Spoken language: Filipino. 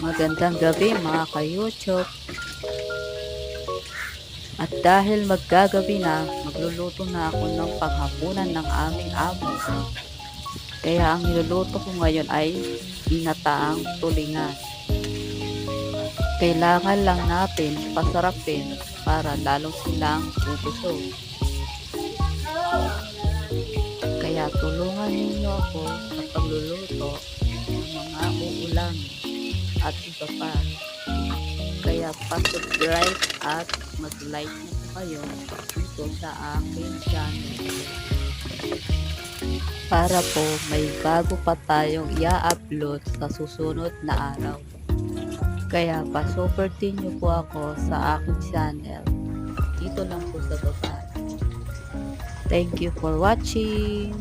Magandang gabi mga ka-YouTube. At dahil maggagabi na, magluluto na ako ng panghapunan ng aming amo. Kaya ang niluluto ko ngayon ay ginataang tulingan. Kailangan lang natin pasarapin para lalong silang bubusog. Kaya tulungan ninyo ako sa pagluluto ng mga uulam at iba pa. Kaya pa-subscribe at mag-like na po kayo dito sa aking channel. Para po may bago pa tayong i-upload sa susunod na araw. Kaya pa-supportin niyo po ako sa aking channel. Dito lang po sa baba. Thank you for watching.